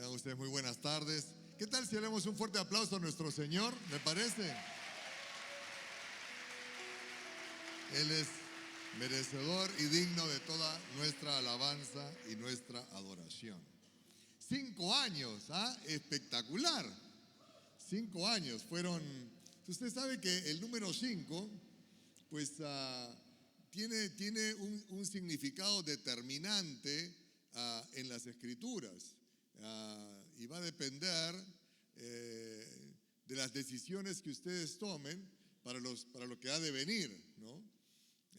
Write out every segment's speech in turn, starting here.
Tengan ustedes muy buenas tardes. ¿Qué tal si le damos un fuerte aplauso a nuestro Señor? ¿Me parece? Él es merecedor y digno de toda nuestra alabanza y nuestra adoración. 5 años, espectacular. 5 años fueron. Usted sabe que el número 5, pues tiene un significado determinante en las Escrituras. Y va a depender de las decisiones que ustedes tomen para lo que ha de venir, ¿no?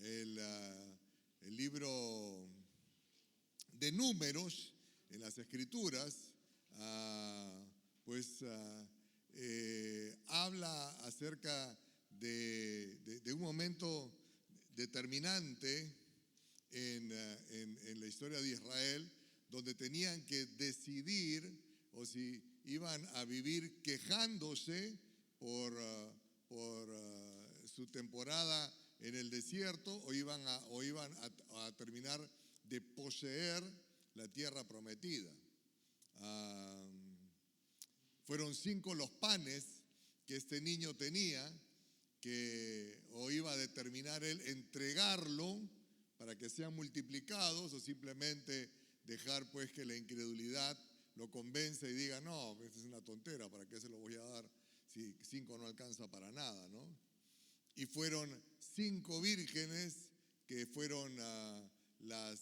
El libro de Números en las Escrituras, habla acerca de un momento determinante en la historia de Israel, donde tenían que decidir o si iban a vivir quejándose por su temporada en el desierto o iban a terminar de poseer la tierra prometida. Fueron 5 los panes que este niño tenía, que o iba a determinar él entregarlo para que sean multiplicados o simplemente dejar pues que la incredulidad lo convence y diga, no, esta es una tontera, ¿para qué se lo voy a dar si 5 no alcanza para nada, ¿no? Y fueron 5 vírgenes que fueron las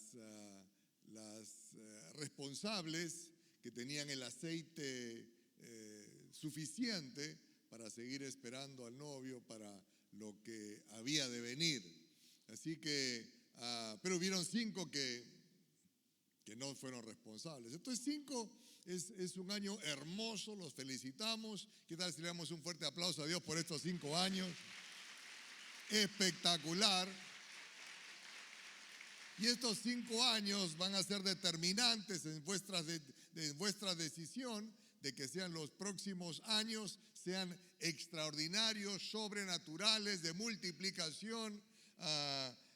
responsables, que tenían el aceite suficiente para seguir esperando al novio para lo que había de venir. Así que, pero hubieron 5 que no fueron responsables. Entonces 5 es un año hermoso, los felicitamos. ¿Qué tal si le damos un fuerte aplauso a Dios por estos 5 años? Espectacular. Y estos 5 años van a ser determinantes en vuestra decisión de que sean los próximos años, sean extraordinarios, sobrenaturales, de multiplicación,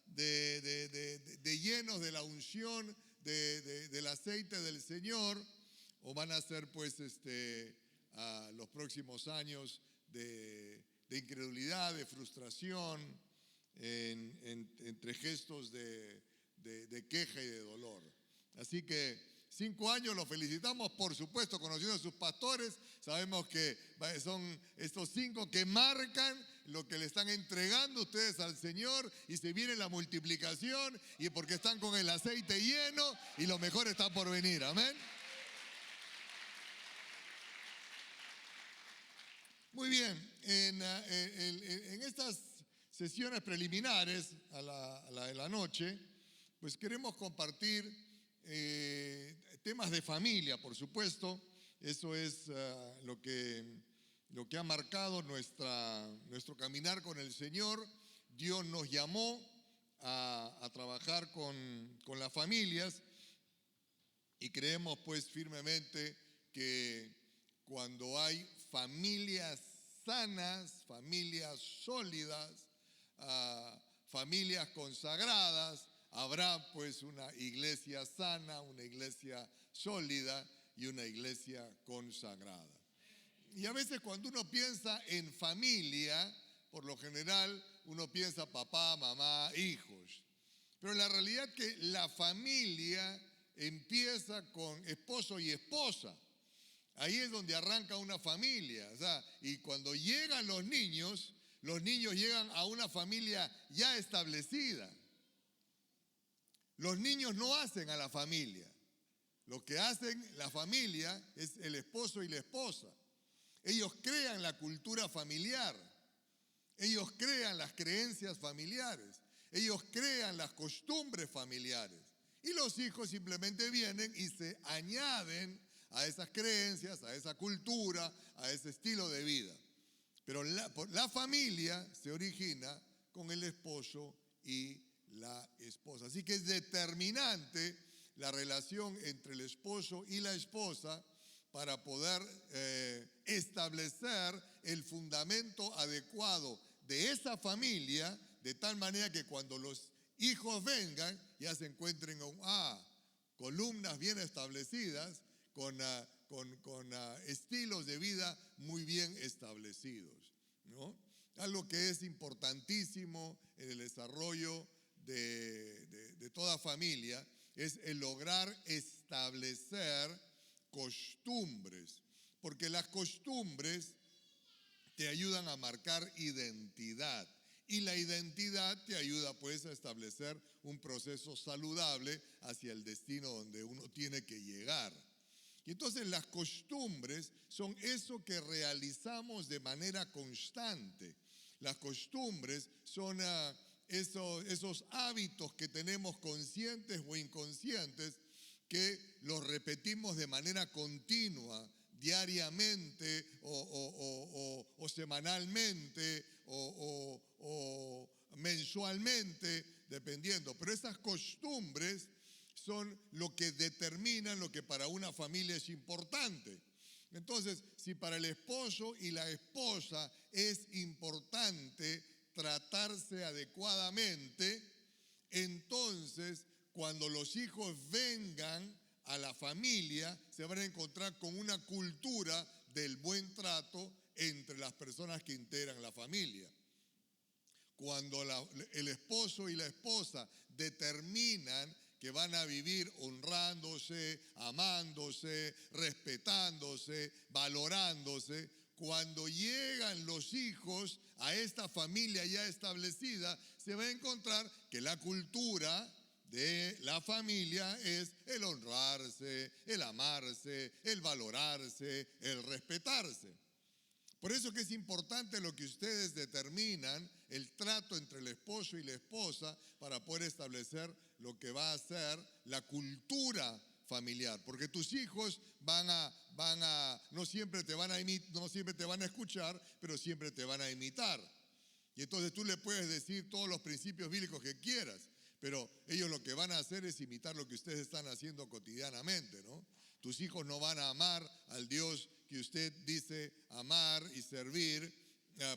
de llenos de la unción, del aceite del Señor, o van a ser pues los próximos años de incredulidad, de frustración, entre gestos de queja y de dolor. Así que 5 años, los felicitamos, por supuesto, conociendo a sus pastores, sabemos que son estos 5 que marcan lo que le están entregando ustedes al Señor, y se viene la multiplicación, y porque están con el aceite lleno y lo mejor está por venir, amén. Muy bien, en estas sesiones preliminares a la de la noche, pues queremos compartir temas de familia, por supuesto. Eso es lo que ha marcado nuestro caminar con el Señor. Dios nos llamó a trabajar con las familias, y creemos pues firmemente que cuando hay familias sanas, familias sólidas, familias consagradas, habrá pues una iglesia sana, una iglesia sólida y una iglesia consagrada. Y a veces cuando uno piensa en familia, por lo general uno piensa papá, mamá, hijos. Pero la realidad es que la familia empieza con esposo y esposa. Ahí es donde arranca una familia. O sea, y cuando llegan los niños llegan a una familia ya establecida. Los niños no hacen a la familia. Lo que hacen la familia es el esposo y la esposa. Ellos crean la cultura familiar. Ellos crean las creencias familiares. Ellos crean las costumbres familiares. Y los hijos simplemente vienen y se añaden a esas creencias, a esa cultura, a ese estilo de vida. Pero la familia se origina con el esposo y la esposa. Así que es determinante la relación entre el esposo y la esposa para poder establecer el fundamento adecuado de esa familia, de tal manera que cuando los hijos vengan ya se encuentren con columnas bien establecidas, estilos de vida muy bien establecidos, ¿no? Algo que es importantísimo en el desarrollo de toda familia es el lograr establecer costumbres, porque las costumbres te ayudan a marcar identidad y la identidad te ayuda pues a establecer un proceso saludable hacia el destino donde uno tiene que llegar. Y entonces las costumbres son eso que realizamos de manera constante. Las costumbres son esos hábitos que tenemos conscientes o inconscientes que los repetimos de manera continua, diariamente o semanalmente o mensualmente, dependiendo. Pero esas costumbres son lo que determinan lo que para una familia es importante. Entonces, si para el esposo y la esposa es importante tratarse adecuadamente, entonces cuando los hijos vengan a la familia se van a encontrar con una cultura del buen trato entre las personas que integran la familia. Cuando el esposo y la esposa determinan que van a vivir honrándose, amándose, respetándose, valorándose, cuando llegan los hijos a esta familia ya establecida, se va a encontrar que la cultura de la familia es el honrarse, el amarse, el valorarse, el respetarse. Por eso que es importante lo que ustedes determinan, el trato entre el esposo y la esposa, para poder establecer lo que va a ser la cultura familiar. Porque tus hijos no siempre te van a escuchar, pero siempre te van a imitar. Y entonces tú le puedes decir todos los principios bíblicos que quieras, pero ellos lo que van a hacer es imitar lo que ustedes están haciendo cotidianamente, ¿no? Tus hijos no van a amar al Dios que usted dice amar y servir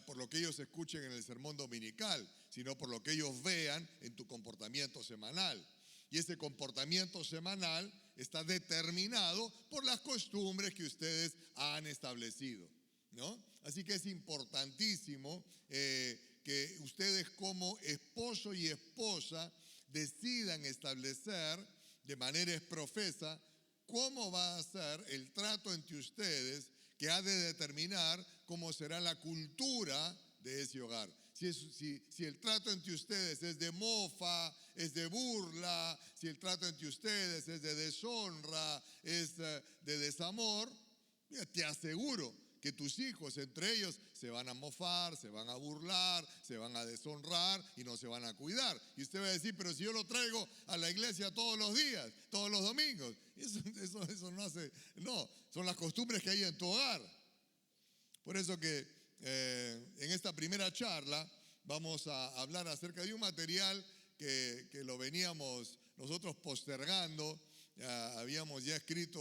por lo que ellos escuchen en el sermón dominical, sino por lo que ellos vean en tu comportamiento semanal. Y ese comportamiento semanal está determinado por las costumbres que ustedes han establecido, ¿no? Así que es importantísimo que ustedes como esposo y esposa decidan establecer de manera profesa cómo va a ser el trato entre ustedes, que ha de determinar cómo será la cultura de ese hogar. Si el trato entre ustedes es de mofa, es de burla, si el trato entre ustedes es de deshonra, es de desamor, te aseguro que tus hijos, entre ellos, se van a mofar, se van a burlar, se van a deshonrar y no se van a cuidar. Y usted va a decir, pero si yo lo traigo a la iglesia todos los días, todos los domingos. Eso no hace, no, son las costumbres que hay en tu hogar. Por eso que en esta primera charla vamos a hablar acerca de un material que lo veníamos nosotros postergando. Habíamos ya escrito,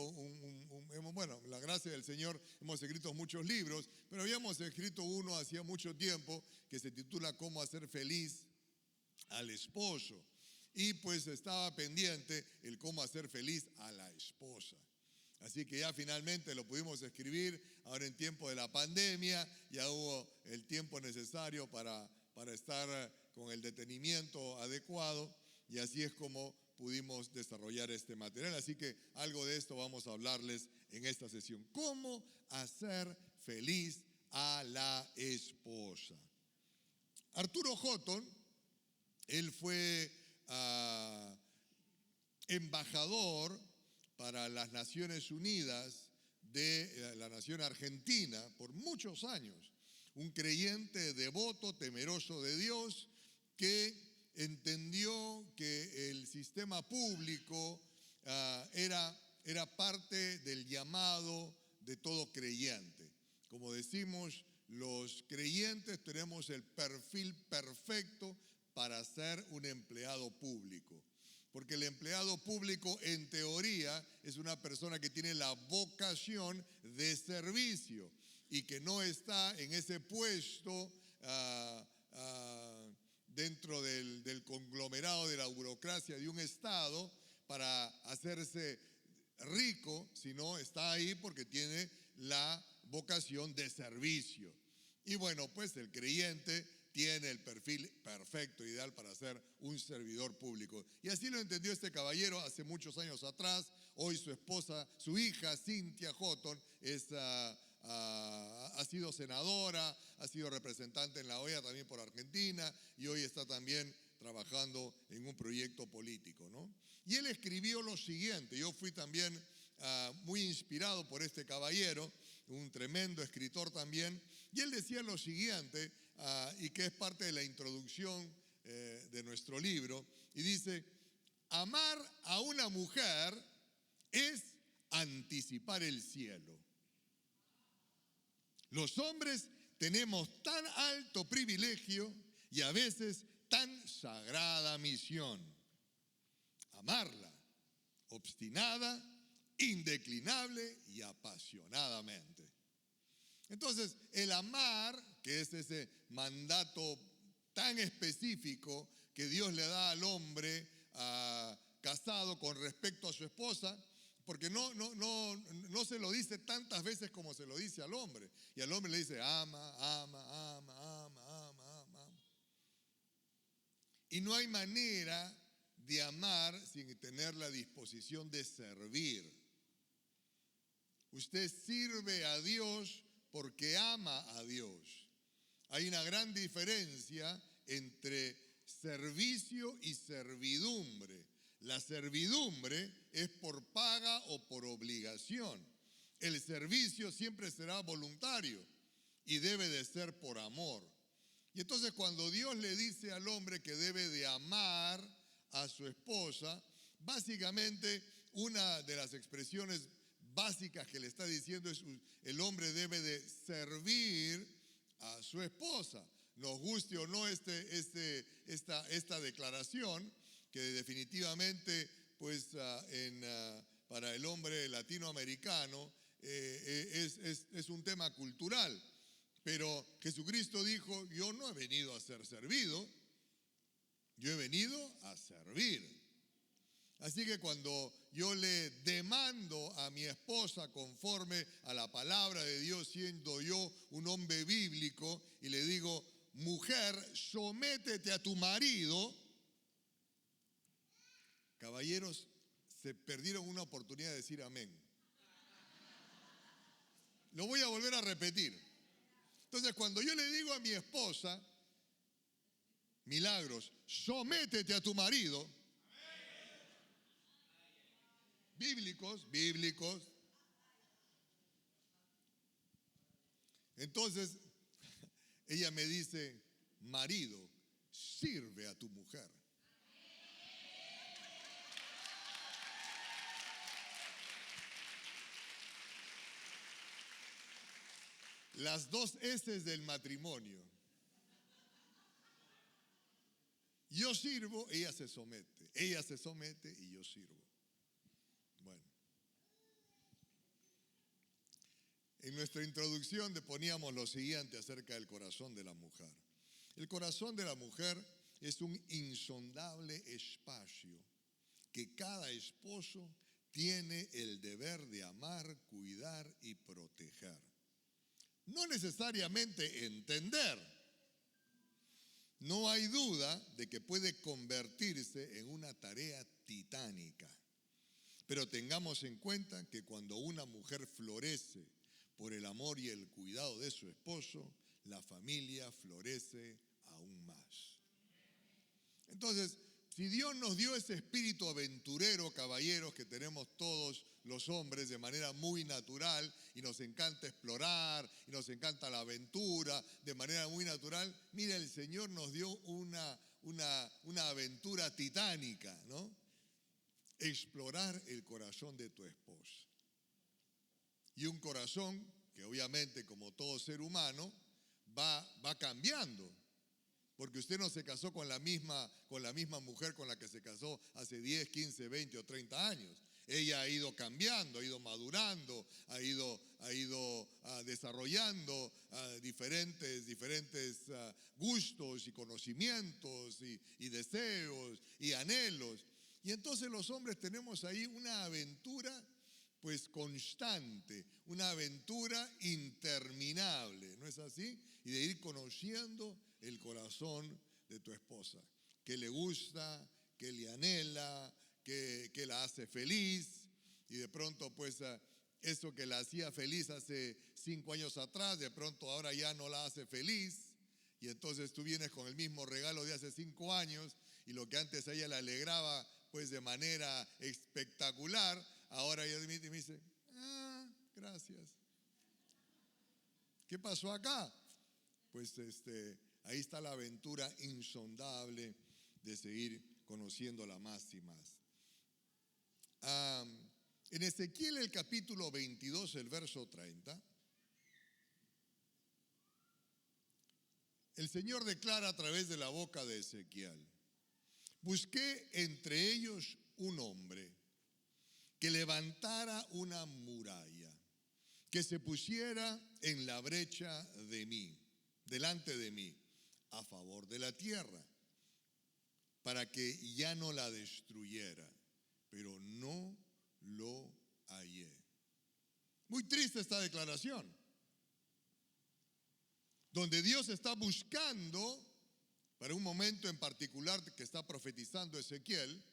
bueno, la gracia del Señor, hemos escrito muchos libros, pero habíamos escrito uno hacía mucho tiempo que se titula Cómo hacer feliz al esposo. Y pues estaba pendiente el cómo hacer feliz a la esposa. Así que ya finalmente lo pudimos escribir, ahora en tiempo de la pandemia, ya hubo el tiempo necesario para estar con el detenimiento adecuado, y así es como pudimos desarrollar este material. Así que algo de esto vamos a hablarles en esta sesión. ¿Cómo hacer feliz a la esposa? Arturo Houghton, él fue embajador para las Naciones Unidas de la nación argentina por muchos años. Un creyente devoto, temeroso de Dios, que entendió que el sistema público era parte del llamado de todo creyente. Como decimos, los creyentes tenemos el perfil perfecto para ser un empleado público. Porque el empleado público, en teoría, es una persona que tiene la vocación de servicio y que no está en ese puesto dentro del conglomerado de la burocracia de un Estado para hacerse rico, sino está ahí porque tiene la vocación de servicio. Y bueno, pues el creyente tiene el perfil perfecto, ideal para ser un servidor público. Y así lo entendió este caballero hace muchos años atrás. Hoy su esposa, su hija, Cynthia Houghton, ha sido senadora, ha sido representante en la OEA también por Argentina y hoy está también trabajando en un proyecto político, ¿no? Y él escribió lo siguiente. Yo fui también muy inspirado por este caballero, un tremendo escritor también, y él decía lo siguiente, y que es parte de la introducción de nuestro libro, y dice: amar a una mujer es anticipar el cielo. Los hombres tenemos tan alto privilegio y a veces tan sagrada misión: amarla, obstinada, indeclinable y apasionadamente. Entonces, el amar, que es ese mandato tan específico que Dios le da al hombre casado con respecto a su esposa, porque no se lo dice tantas veces como se lo dice al hombre. Y al hombre le dice: ama, ama, ama, ama, ama, ama. Y no hay manera de amar sin tener la disposición de servir. Usted sirve a Dios porque ama a Dios. Hay una gran diferencia entre servicio y servidumbre. La servidumbre es por paga o por obligación. El servicio siempre será voluntario y debe de ser por amor. Y entonces cuando Dios le dice al hombre que debe de amar a su esposa, básicamente una de las expresiones básicas que le está diciendo es: el hombre debe de servir a su esposa. Nos guste o no esta declaración, que definitivamente pues para el hombre latinoamericano es un tema cultural. Pero Jesucristo dijo: yo no he venido a ser servido, yo he venido a servir. Así que cuando yo le demando a mi esposa conforme a la palabra de Dios, siendo yo un hombre bíblico, y le digo: mujer, sométete a tu marido, caballeros, se perdieron una oportunidad de decir amén. Lo voy a volver a repetir. Entonces, cuando yo le digo a mi esposa: Milagros, sométete a tu marido, bíblicos. Entonces, ella me dice: marido, sirve a tu mujer. Las dos S del matrimonio. Yo sirvo, ella se somete. Ella se somete y yo sirvo. Bueno. En nuestra introducción poníamos lo siguiente acerca del corazón de la mujer. El corazón de la mujer es un insondable espacio que cada esposo tiene el deber de amar, cuidar y proteger. No necesariamente entender. No hay duda de que puede convertirse en una tarea titánica. Pero tengamos en cuenta que cuando una mujer florece por el amor y el cuidado de su esposo, la familia florece aún más. Entonces, si Dios nos dio ese espíritu aventurero, caballeros, que tenemos todos los hombres de manera muy natural, y nos encanta explorar, y nos encanta la aventura de manera muy natural, mira, el Señor nos dio una aventura titánica, ¿no? Explorar el corazón de tu esposa. Y un corazón que obviamente, como todo ser humano, va cambiando. Porque usted no se casó con la misma mujer con la que se casó hace 10, 15, 20 o 30 años. Ella ha ido cambiando, ha ido madurando, ha ido desarrollando diferentes gustos y conocimientos y deseos y anhelos. Y entonces los hombres tenemos ahí una aventura pues constante, una aventura interminable, ¿no es así? Y de ir conociendo el corazón de tu esposa, qué le gusta, qué le anhela, qué la hace feliz, y de pronto pues eso que la hacía feliz hace 5 años atrás, de pronto ahora ya no la hace feliz, y entonces tú vienes con el mismo regalo de hace 5 años, y lo que antes a ella le alegraba pues de manera espectacular, ahora ella me dice, gracias. ¿Qué pasó acá? Pues ahí está la aventura insondable de seguir conociéndola más y más. En Ezequiel el capítulo 22, el verso 30, el Señor declara a través de la boca de Ezequiel: busqué entre ellos un hombre que levantara una muralla, que se pusiera en la brecha de mí, delante de mí, a favor de la tierra, para que ya no la destruyera, pero no lo hallé. Muy triste esta declaración, donde Dios está buscando, para un momento en particular que está profetizando Ezequiel,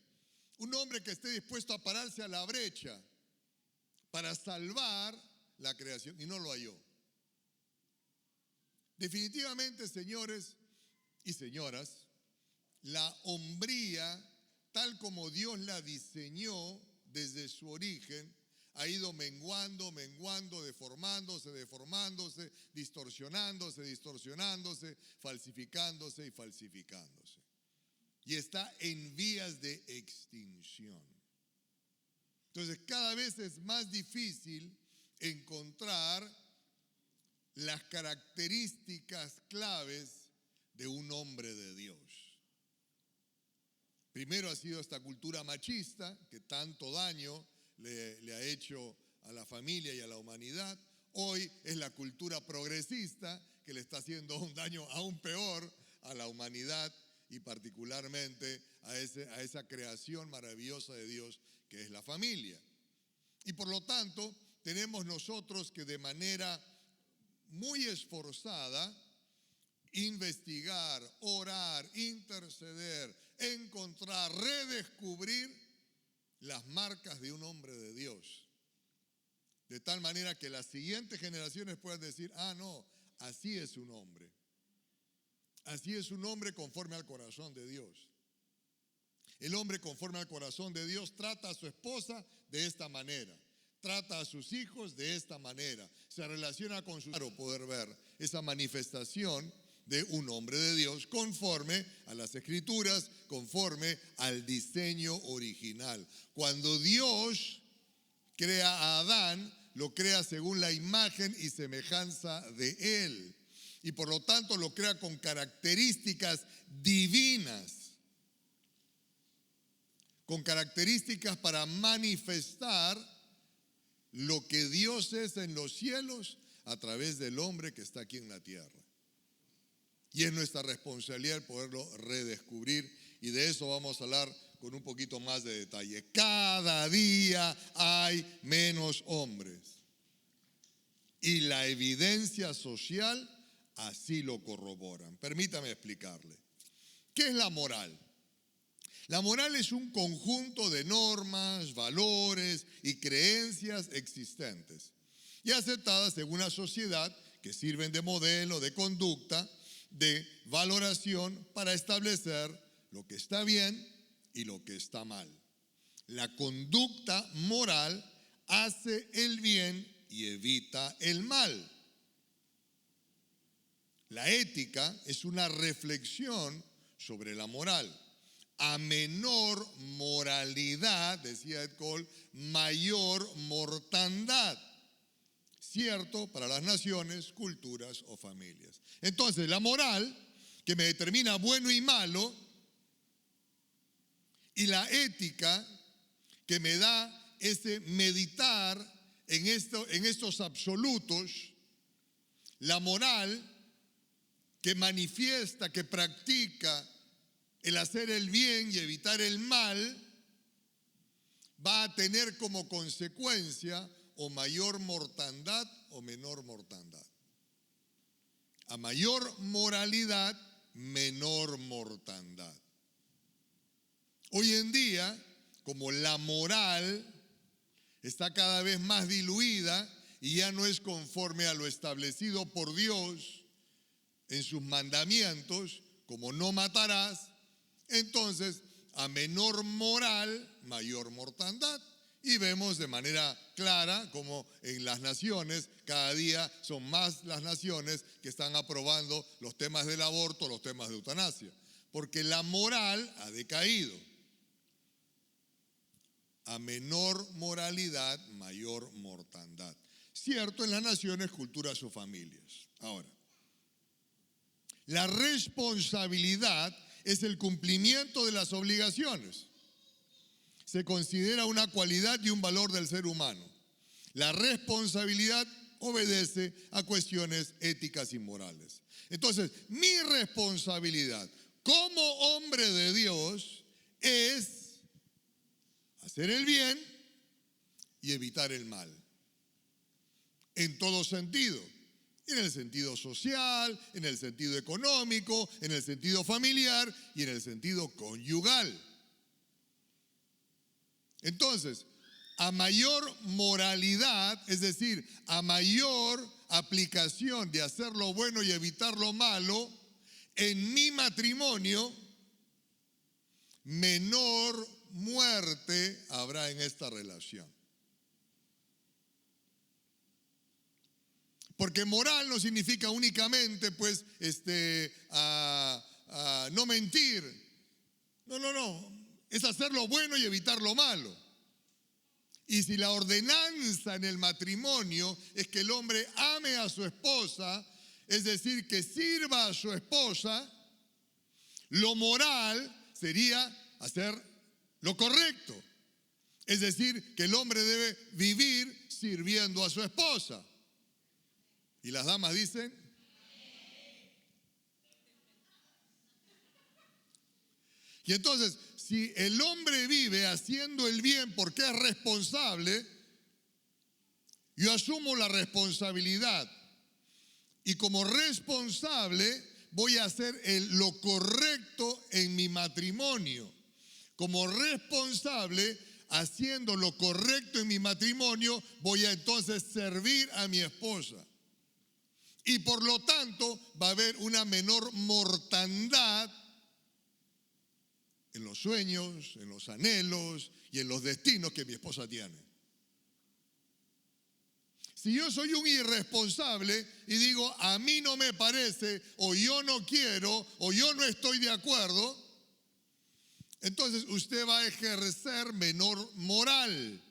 un hombre que esté dispuesto a pararse a la brecha para salvar la creación, y no lo halló. Definitivamente, señores y señoras, la hombría, tal como Dios la diseñó desde su origen, ha ido menguando, deformándose, distorsionándose, falsificándose y falsificándose. Y está en vías de extinción. Entonces, cada vez es más difícil encontrar las características claves de un hombre de Dios. Primero ha sido esta cultura machista que tanto daño le ha hecho a la familia y a la humanidad. Hoy es la cultura progresista que le está haciendo un daño aún peor a la humanidad y particularmente a esa creación maravillosa de Dios que es la familia. Y por lo tanto, tenemos nosotros que de manera muy esforzada investigar, orar, interceder, encontrar, redescubrir las marcas de un hombre de Dios. De tal manera que las siguientes generaciones puedan decir, no, así es un hombre. Así es un hombre conforme al corazón de Dios. El hombre conforme al corazón de Dios trata a su esposa de esta manera, trata a sus hijos de esta manera, se relaciona con sus... Claro, poder ver esa manifestación de un hombre de Dios conforme a las Escrituras, conforme al diseño original. Cuando Dios crea a Adán, lo crea según la imagen y semejanza de él. Y por lo tanto lo crea con características divinas, con características para manifestar lo que Dios es en los cielos a través del hombre que está aquí en la tierra. Y es nuestra responsabilidad poderlo redescubrir, y de eso vamos a hablar con un poquito más de detalle. Cada día hay menos hombres y la evidencia social así lo corroboran. Permítame explicarle. ¿Qué es la moral? La moral es un conjunto de normas, valores y creencias existentes y aceptadas en una sociedad que sirven de modelo, de conducta, de valoración para establecer lo que está bien y lo que está mal. La conducta moral hace el bien y evita el mal. La ética es una reflexión sobre la moral. A menor moralidad, decía Ed Cole, mayor mortandad. Cierto para las naciones, culturas o familias. Entonces, la moral, que me determina bueno y malo, y la ética, que me da ese meditar en estos absolutos, la moral, que manifiesta, que practica el hacer el bien y evitar el mal, va a tener como consecuencia o mayor mortandad o menor mortandad. A mayor moralidad, menor mortandad. Hoy en día, como la moral está cada vez más diluida y ya no es conforme a lo establecido por Dios en sus mandamientos, como no matarás, entonces a menor moral, mayor mortandad. Y vemos de manera clara como en las naciones, cada día son más las naciones que están aprobando los temas del aborto, los temas de eutanasia, porque la moral ha decaído. A menor moralidad, mayor mortandad. Cierto, en las naciones, culturas o familias. Ahora, la responsabilidad es el cumplimiento de las obligaciones. Se considera una cualidad y un valor del ser humano. La responsabilidad obedece a cuestiones éticas y morales. Entonces, mi responsabilidad como hombre de Dios es hacer el bien y evitar el mal. En todo sentido. En el sentido social, en el sentido económico, en el sentido familiar y en el sentido conyugal. Entonces, a mayor moralidad, es decir, a mayor aplicación de hacer lo bueno y evitar lo malo, en mi matrimonio, menor muerte habrá en esta relación. Porque moral no significa únicamente, pues, no mentir. No. Es hacer lo bueno y evitar lo malo. Y si la ordenanza en el matrimonio es que el hombre ame a su esposa, es decir, que sirva a su esposa, lo moral sería hacer lo correcto. Es decir, que el hombre debe vivir sirviendo a su esposa. Y las damas dicen, y entonces, si el hombre vive haciendo el bien porque es responsable, yo asumo la responsabilidad. Y como responsable voy a hacer lo correcto en mi matrimonio. Como responsable, haciendo lo correcto en mi matrimonio, voy a entonces servir a mi esposa. Y por lo tanto va a haber una menor mortandad en los sueños, en los anhelos y en los destinos que mi esposa tiene. Si yo soy un irresponsable y digo, a mí no me parece, o yo no quiero, o yo no estoy de acuerdo, entonces usted va a ejercer menor moral.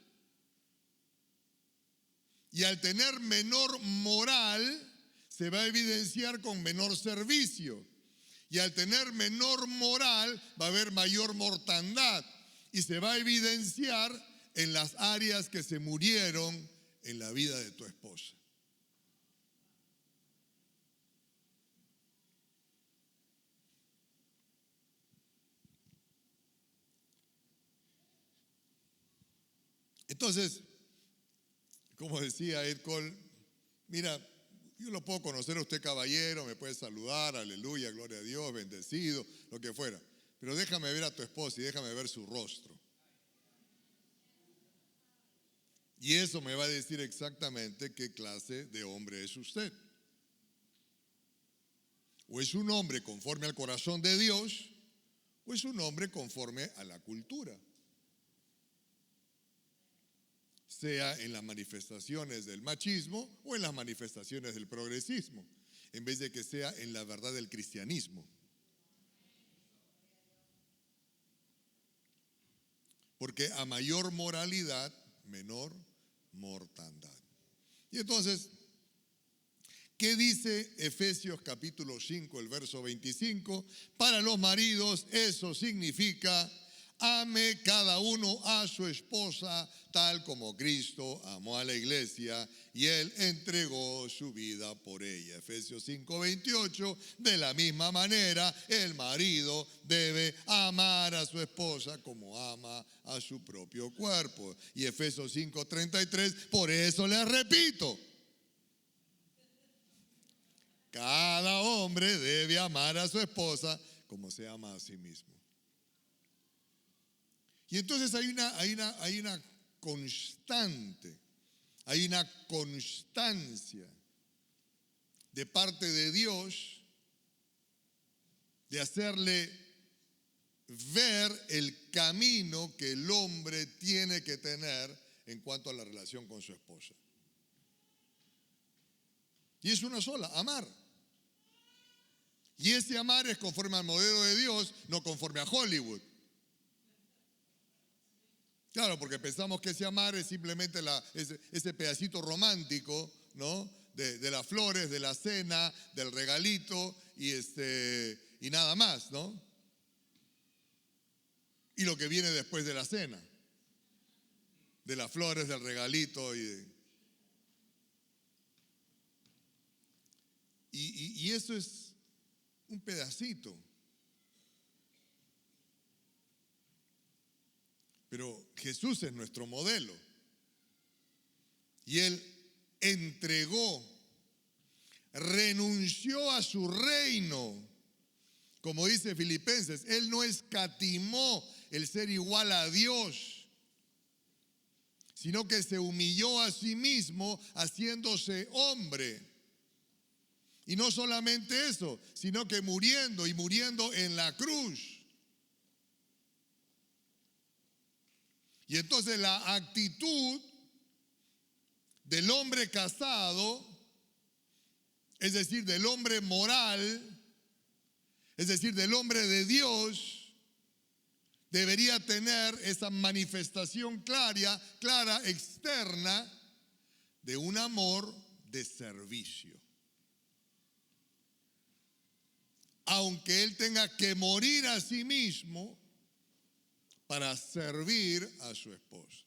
Y al tener menor moral, se va a evidenciar con menor servicio. Y al tener menor moral va a haber mayor mortandad y se va a evidenciar en las áreas que se murieron en la vida de tu esposa. Entonces, como decía Ed Cole, mira, yo lo puedo conocer a usted, caballero, me puede saludar, aleluya, gloria a Dios, bendecido, lo que fuera. Pero déjame ver a tu esposa y déjame ver su rostro. Y eso me va a decir exactamente qué clase de hombre es usted. O es un hombre conforme al corazón de Dios, o es un hombre conforme a la cultura. Sea en las manifestaciones del machismo o en las manifestaciones del progresismo, en vez de que sea en la verdad del cristianismo. Porque a mayor moralidad, menor mortandad. Y entonces, ¿qué dice Efesios capítulo 5, el verso 25? Para los maridos eso significa ame cada uno a su esposa tal como Cristo amó a la iglesia y Él entregó su vida por ella. Efesios 5:28, de la misma manera el marido debe amar a su esposa como ama a su propio cuerpo. Y Efesios 5:33, por eso les repito, cada hombre debe amar a su esposa como se ama a sí mismo. Y entonces hay una constante, hay una constancia de parte de Dios de hacerle ver el camino que el hombre tiene que tener en cuanto a la relación con su esposa. Y es una sola, amar. Y ese amar es conforme al modelo de Dios, no conforme a Hollywood. Claro, porque pensamos que ese amar es simplemente ese pedacito romántico, ¿no? De las flores, de la cena, del regalito y nada más, ¿no? Y lo que viene después de la cena, de las flores, del regalito y eso es un pedacito. Pero Jesús es nuestro modelo. Y Él entregó, renunció a su reino. Como dice Filipenses, Él no escatimó el ser igual a Dios, sino que se humilló a sí mismo haciéndose hombre. Y no solamente eso, sino que muriendo en la cruz. Y entonces la actitud del hombre casado, es decir, del hombre moral, es decir, del hombre de Dios, debería tener esa manifestación clara, externa, de un amor de servicio. Aunque él tenga que morir a sí mismo para servir a su esposa.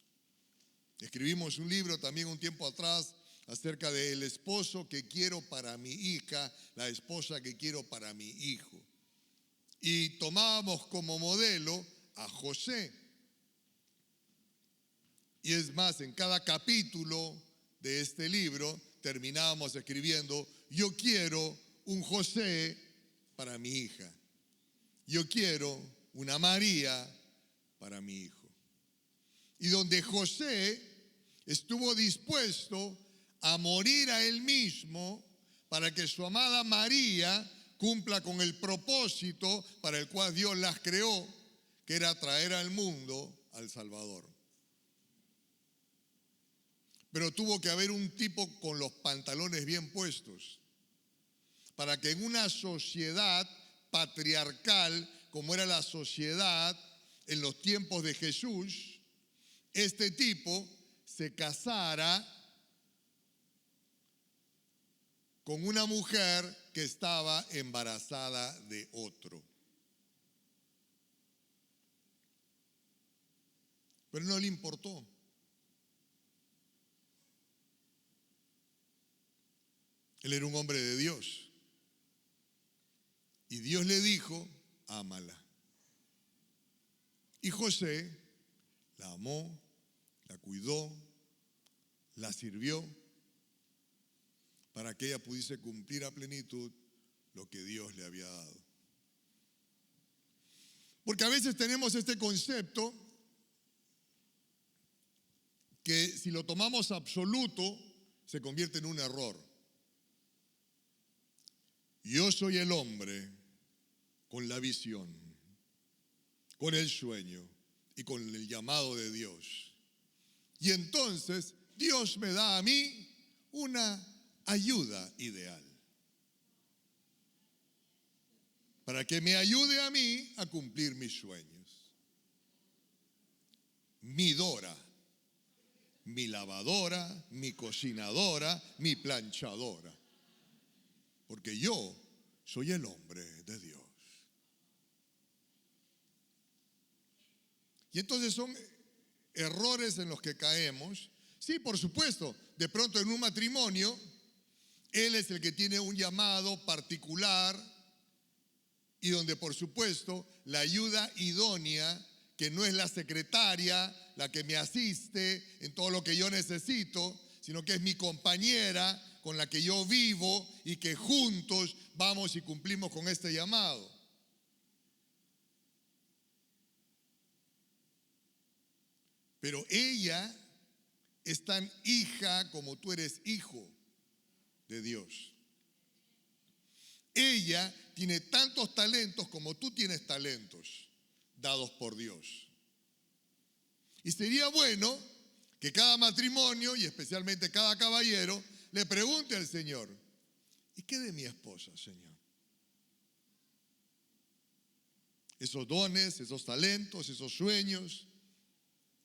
Escribimos un libro también un tiempo atrás acerca del esposo que quiero para mi hija, la esposa que quiero para mi hijo. Y tomábamos como modelo a José. Y es más, en cada capítulo de este libro terminábamos escribiendo, yo quiero un José para mi hija. Yo quiero una María para mi hijo. Y donde José estuvo dispuesto a morir a él mismo para que su amada María cumpla con el propósito para el cual Dios las creó, que era traer al mundo al Salvador. Pero tuvo que haber un tipo con los pantalones bien puestos para que en una sociedad patriarcal como era la sociedad en los tiempos de Jesús, este tipo se casara con una mujer que estaba embarazada de otro. Pero no le importó. Él era un hombre de Dios. Y Dios le dijo, ámala. Y José la amó, la cuidó, la sirvió para que ella pudiese cumplir a plenitud lo que Dios le había dado. Porque a veces tenemos este concepto que si lo tomamos absoluto se convierte en un error. Yo soy el hombre con la visión, con el sueño y con el llamado de Dios. Y entonces Dios me da a mí una ayuda ideal para que me ayude a mí a cumplir mis sueños. Mi Dora, mi lavadora, mi cocinadora, mi planchadora. Porque yo soy el hombre de Dios. Y entonces son errores en los que caemos. Sí, por supuesto, de pronto en un matrimonio, él es el que tiene un llamado particular y donde por supuesto la ayuda idónea, que no es la secretaria, la que me asiste en todo lo que yo necesito, sino que es mi compañera con la que yo vivo y que juntos vamos y cumplimos con este llamado. Pero ella es tan hija como tú eres hijo de Dios. Ella tiene tantos talentos como tú tienes talentos dados por Dios. Y sería bueno que cada matrimonio, y especialmente cada caballero, le pregunte al Señor: ¿y qué de mi esposa, Señor? Esos dones, esos talentos, esos sueños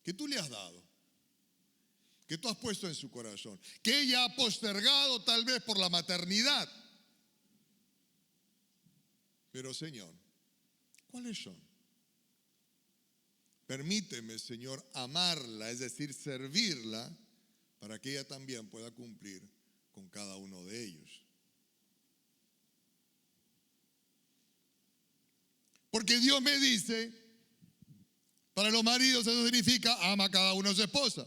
que tú le has dado, que tú has puesto en su corazón, que ella ha postergado tal vez por la maternidad. Pero Señor, ¿cuáles son? Permíteme, Señor, amarla, es decir, servirla, para que ella también pueda cumplir con cada uno de ellos. Porque Dios me dice, para los maridos eso significa ama a cada uno a su esposa.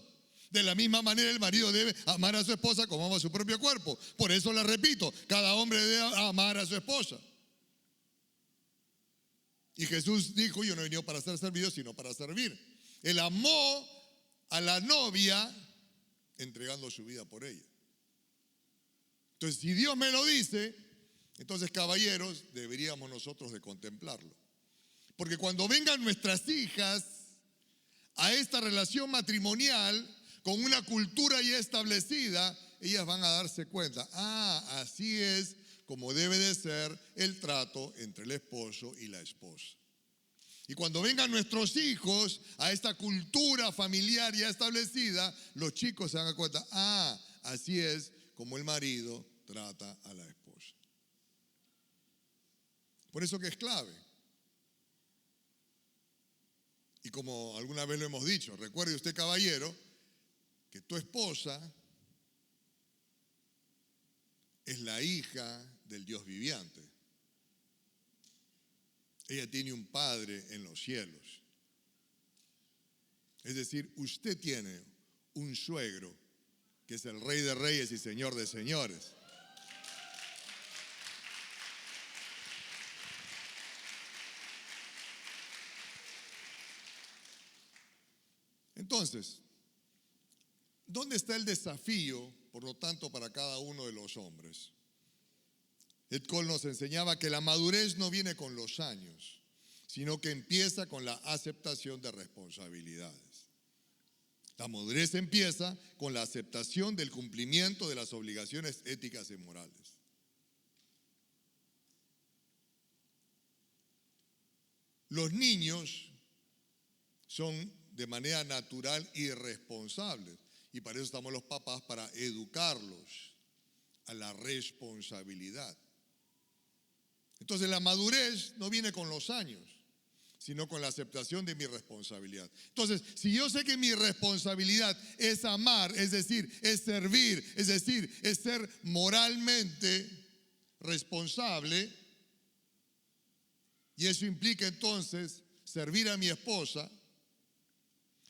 De la misma manera el marido debe amar a su esposa como ama a su propio cuerpo. Por eso le repito, cada hombre debe amar a su esposa. Y Jesús dijo: yo no he venido para ser servido, sino para servir. Él amó a la novia entregando su vida por ella. Entonces, si Dios me lo dice, entonces, caballeros, deberíamos nosotros de contemplarlo. Porque cuando vengan nuestras hijas a esta relación matrimonial con una cultura ya establecida, ellas van a darse cuenta: así es como debe de ser el trato entre el esposo y la esposa. Y cuando vengan nuestros hijos a esta cultura familiar ya establecida, los chicos se dan cuenta: así es como el marido trata a la esposa. Por eso que es clave. Y como alguna vez lo hemos dicho, recuerde usted, caballero, que tu esposa es la hija del Dios viviente. Ella tiene un padre en los cielos. Es decir, usted tiene un suegro que es el Rey de Reyes y Señor de Señores. Entonces, ¿dónde está el desafío, por lo tanto, para cada uno de los hombres? Ed Cole nos enseñaba que la madurez no viene con los años, sino que empieza con la aceptación de responsabilidades. La madurez empieza con la aceptación del cumplimiento de las obligaciones éticas y morales. Los niños son de manera natural irresponsables, y para eso estamos los papás, para educarlos a la responsabilidad. Entonces la madurez no viene con los años, sino con la aceptación de mi responsabilidad. Entonces, si yo sé que mi responsabilidad es amar, es decir, es servir, es decir, es ser moralmente responsable, y eso implica entonces servir a mi esposa,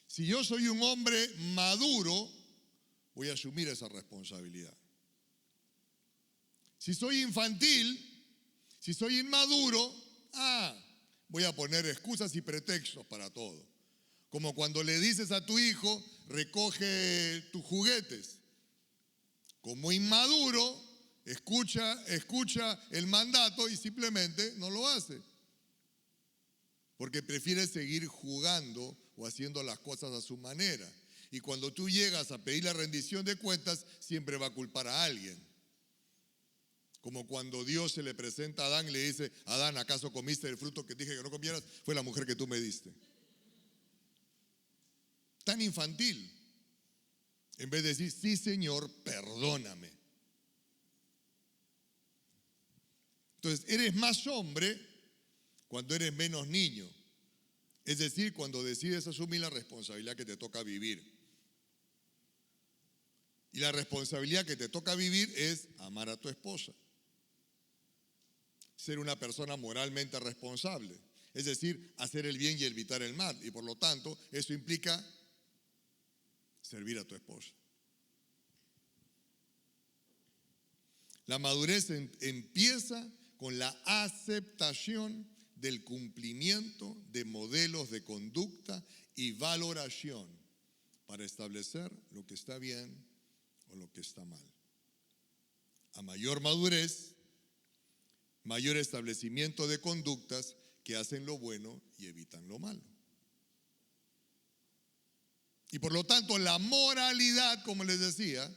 si yo soy un hombre maduro, voy a asumir esa responsabilidad. Si soy infantil, si soy inmaduro, voy a poner excusas y pretextos para todo. Como cuando le dices a tu hijo: recoge tus juguetes. Como inmaduro, escucha el mandato y simplemente no lo hace. Porque prefiere seguir jugando o haciendo las cosas a su manera. Y cuando tú llegas a pedir la rendición de cuentas, siempre va a culpar a alguien. Como cuando Dios se le presenta a Adán y le dice: Adán, ¿acaso comiste el fruto que dije que no comieras? Fue la mujer que tú me diste. Tan infantil. En vez de decir: sí, Señor, perdóname. Entonces, eres más hombre cuando eres menos niño. Es decir, cuando decides asumir la responsabilidad que te toca vivir. Y la responsabilidad que te toca vivir es amar a tu esposa. Ser una persona moralmente responsable. Es decir, hacer el bien y evitar el mal. Y por lo tanto, eso implica servir a tu esposa. La madurez empieza con la aceptación del cumplimiento de modelos de conducta y valoración para establecer lo que está bien o lo que está mal. A mayor madurez, mayor establecimiento de conductas que hacen lo bueno y evitan lo malo. Y por lo tanto, la moralidad, como les decía,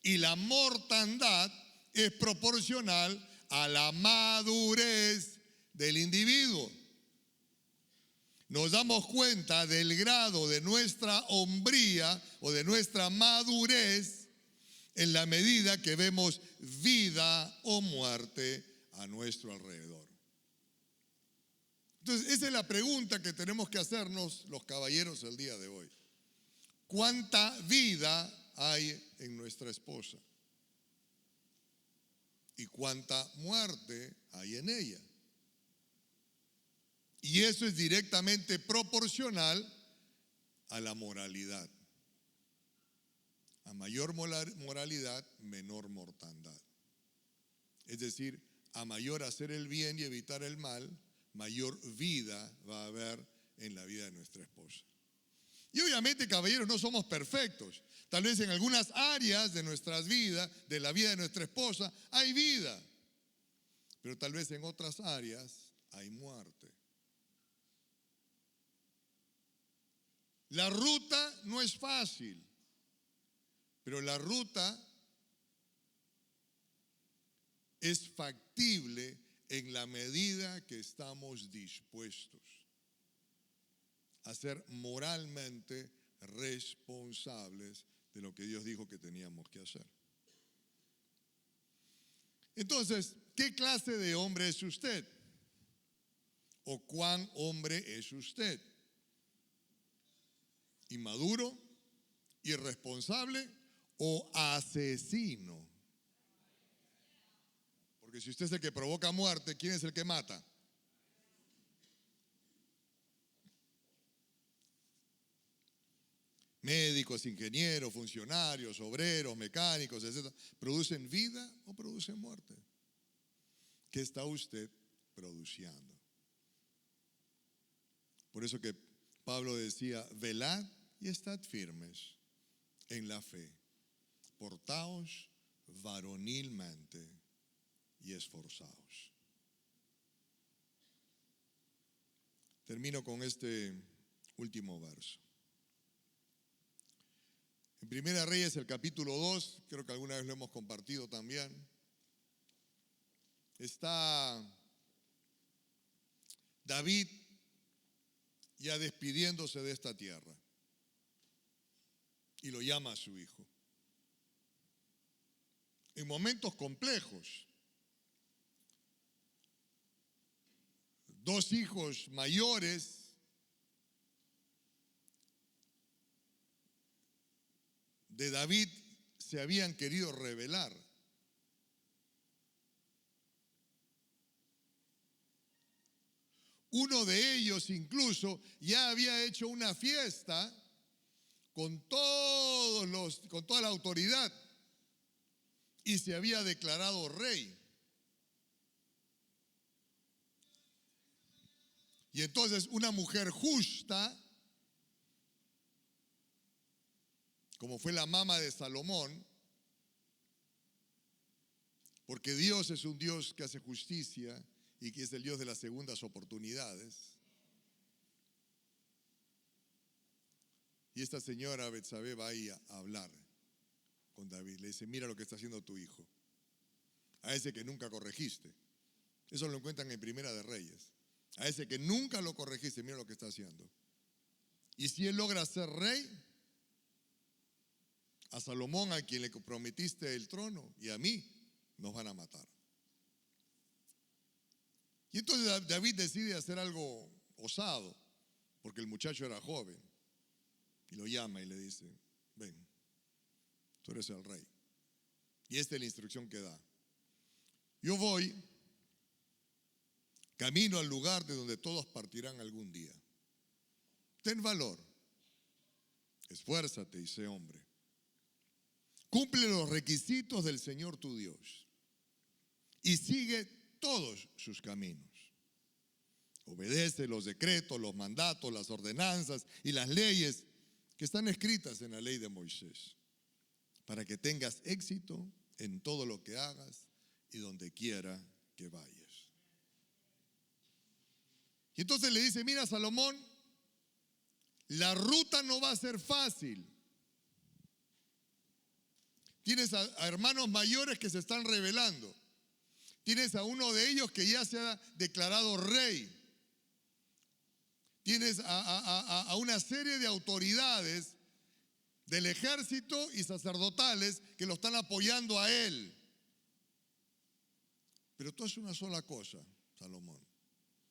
y la mortandad es proporcional a la madurez del individuo. Nos damos cuenta del grado de nuestra hombría o de nuestra madurez en la medida que vemos vida o muerte a nuestro alrededor. Entonces, esa es la pregunta que tenemos que hacernos los caballeros el día de hoy. ¿Cuánta vida hay en nuestra esposa? ¿Y cuánta muerte hay en ella? Y eso es directamente proporcional a la moralidad. A mayor moralidad, menor mortandad. Es decir, a mayor hacer el bien y evitar el mal, mayor vida va a haber en la vida de nuestra esposa. Y obviamente, caballeros, no somos perfectos. Tal vez en algunas áreas de nuestras vidas, de la vida de nuestra esposa, hay vida. Pero tal vez en otras áreas hay muerte. La ruta no es fácil, pero la ruta es factible en la medida que estamos dispuestos a ser moralmente responsables de lo que Dios dijo que teníamos que hacer. Entonces, ¿qué clase de hombre es usted? ¿O cuán hombre es usted? ¿Inmaduro, irresponsable o asesino? Porque si usted es el que provoca muerte, ¿quién es el que mata? Médicos, ingenieros, funcionarios, obreros, mecánicos, etc. ¿Producen vida o producen muerte? ¿Qué está usted produciendo? Por eso que Pablo decía, velad y estad firmes en la fe, portaos varonilmente y esforzaos. Termino con este último verso. En Primera Reyes, el capítulo 2, creo que alguna vez lo hemos compartido también, está David ya despidiéndose de esta tierra y lo llama a su hijo. En momentos complejos, dos hijos mayores de David se habían querido rebelar. Uno de ellos incluso ya había hecho una fiesta con toda la autoridad y se había declarado rey. Y entonces una mujer justa, como fue la mamá de Salomón, porque Dios es un Dios que hace justicia y que es el Dios de las segundas oportunidades. Y esta señora Betsabé va ahí a hablar con David. Le dice, mira lo que está haciendo tu hijo, a ese que nunca corregiste. Eso lo encuentran en Primera de Reyes. A ese que nunca lo corregiste, mira lo que está haciendo. Y si él logra ser rey, a Salomón, a quien le prometiste el trono, y a mí, nos van a matar. Y entonces David decide hacer algo osado. porque el muchacho era joven. Y lo llama y le dice, ven, tú eres el rey. Y esta es la instrucción que da. Yo voy, camino al lugar de donde todos partirán algún día. Ten valor, esfuérzate y sé hombre. Cumple los requisitos del Señor tu Dios y sigue todos sus caminos. Obedece los decretos, los mandatos, las ordenanzas y las leyes que están escritas en la ley de Moisés, para que tengas éxito en todo lo que hagas y donde quiera que vayas. Y entonces le dice, mira Salomón, la ruta no va a ser fácil. Tienes a hermanos mayores que se están rebelando. Tienes a uno de ellos que ya se ha declarado rey. Tienes a una serie de autoridades del ejército y sacerdotales que lo están apoyando a él. Pero tú haces una sola cosa, Salomón.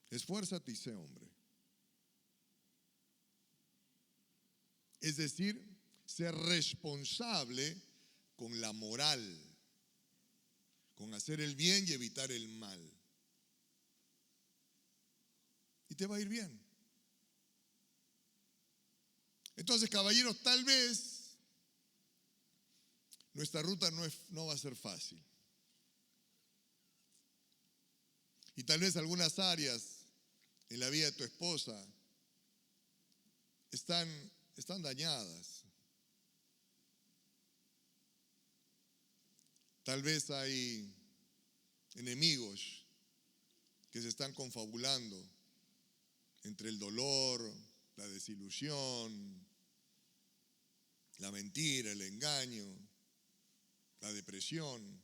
Esfuérzate y sé hombre. Es decir, ser responsable con la moral, con hacer el bien y evitar el mal. Y te va a ir bien. Entonces, caballeros, tal vez nuestra ruta no va a ser fácil. Y tal vez algunas áreas en la vida de tu esposa están dañadas. Tal vez hay enemigos que se están confabulando entre el dolor, la desilusión, la mentira, el engaño, la depresión.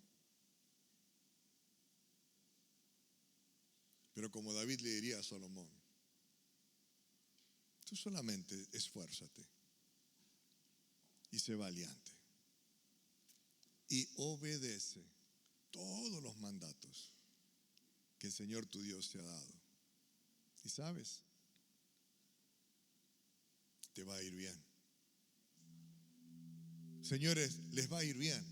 Pero como David le diría a Salomón, tú solamente esfuérzate y sé valiente y obedece todos los mandatos que el Señor tu Dios te ha dado. Y sabes, te va a ir bien. Señores, les va a ir bien.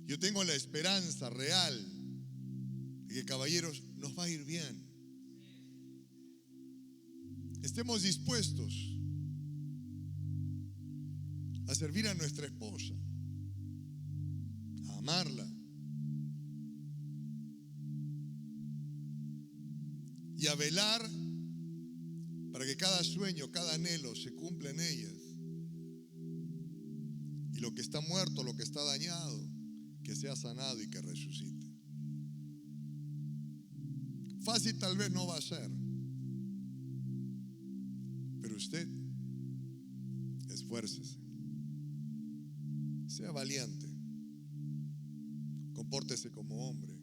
Yo tengo la esperanza real de que, caballeros, nos va a ir bien. Estemos dispuestos a servir a nuestra esposa, a amarla y a velar para que cada sueño, cada anhelo se cumpla en ellas. Y lo que está muerto, lo que está dañado, que sea sanado y que resucite. Fácil tal vez no va a ser, pero usted esfuércese, sea valiente, compórtese como hombre,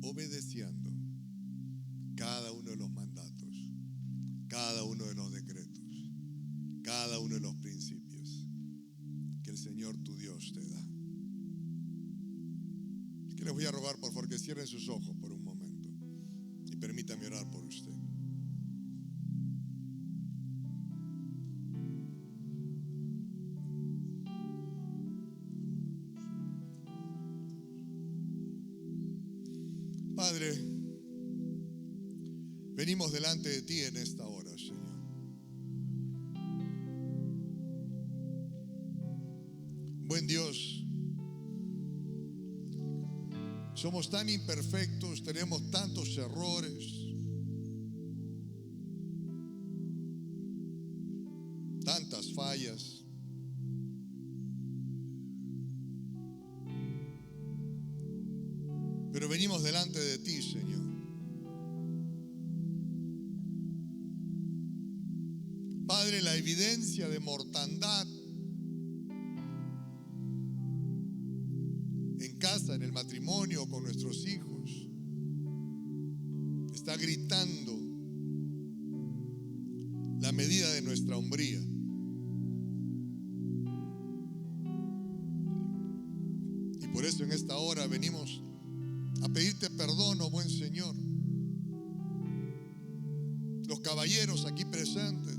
obedeciendo cada uno de los mandatos, cada uno de los decretos, cada uno de los principios que el Señor tu Dios te da. Es que les voy a rogar, por favor, que cierren sus ojos por un momento y permítanme orar por usted. Padre, venimos delante de ti en esta hora, Señor. Buen Dios, somos tan imperfectos, tenemos tantos errores, tantas fallas. Pero venimos delante de ti, Señor. Padre, la evidencia de mortandad en casa, en el matrimonio, con nuestros hijos, está gritando la medida de nuestra hombría. Y por eso en esta hora venimos a pedirte perdón, oh buen Señor, Los caballeros aquí presentes,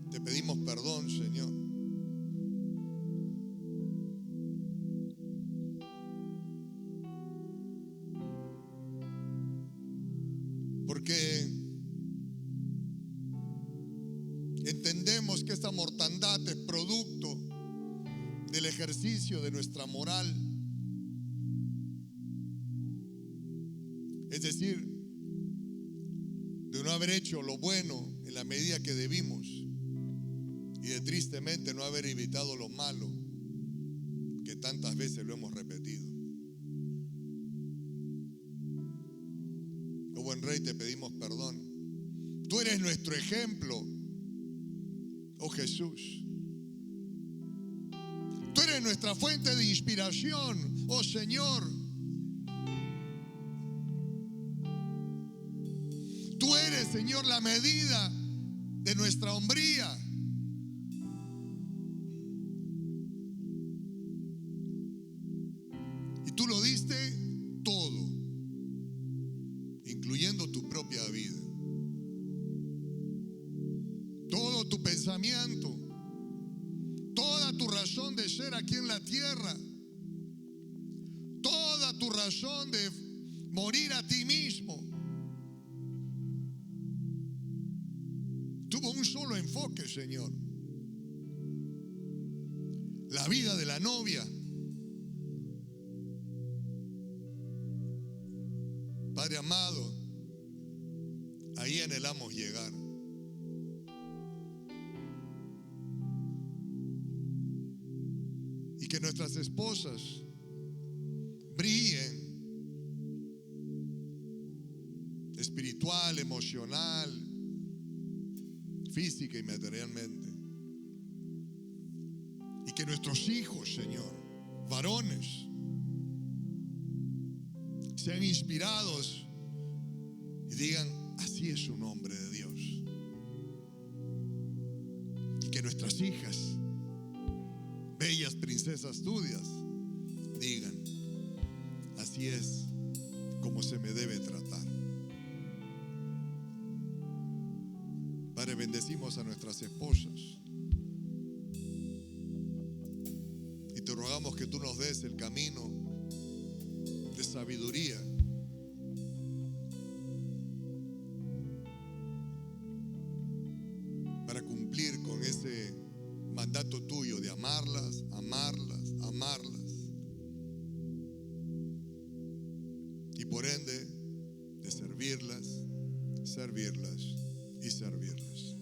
te pedimos perdón, Señor. Porque entendemos que esta mortandad es producto del ejercicio de nuestra moral. Es decir, de no haber hecho lo bueno en la medida que debimos y de tristemente no haber evitado lo malo que tantas veces lo hemos repetido. Oh buen Rey, te pedimos perdón. Tú eres nuestro ejemplo, oh Jesús. Tú eres nuestra fuente de inspiración, oh Señor. Tú eres, Señor, la medida de nuestra hombría. Y tú lo diste todo, incluyendo tu propia vida. Todo tu pensamiento, toda tu razón de ser aquí en la tierra, toda tu razón de morir a ti mismo, tuvo un solo enfoque, Señor. La vida de la novia. Padre amado, ahí anhelamos llegar. Y que nuestras esposas brillen espiritual, emocional, física y materialmente. Y que nuestros hijos, Señor, varones, sean inspirados y digan, así es un hombre de Dios. Y que nuestras hijas, bellas princesas tuyas, digan, así es como se me debe tratar. Padre, bendecimos a nuestras esposas y te rogamos que tú nos des el camino de sabiduría para cumplir con ese mandato tuyo de amarlas, amarlas, amarlas y por ende de servirlas, servirlas y servirlas.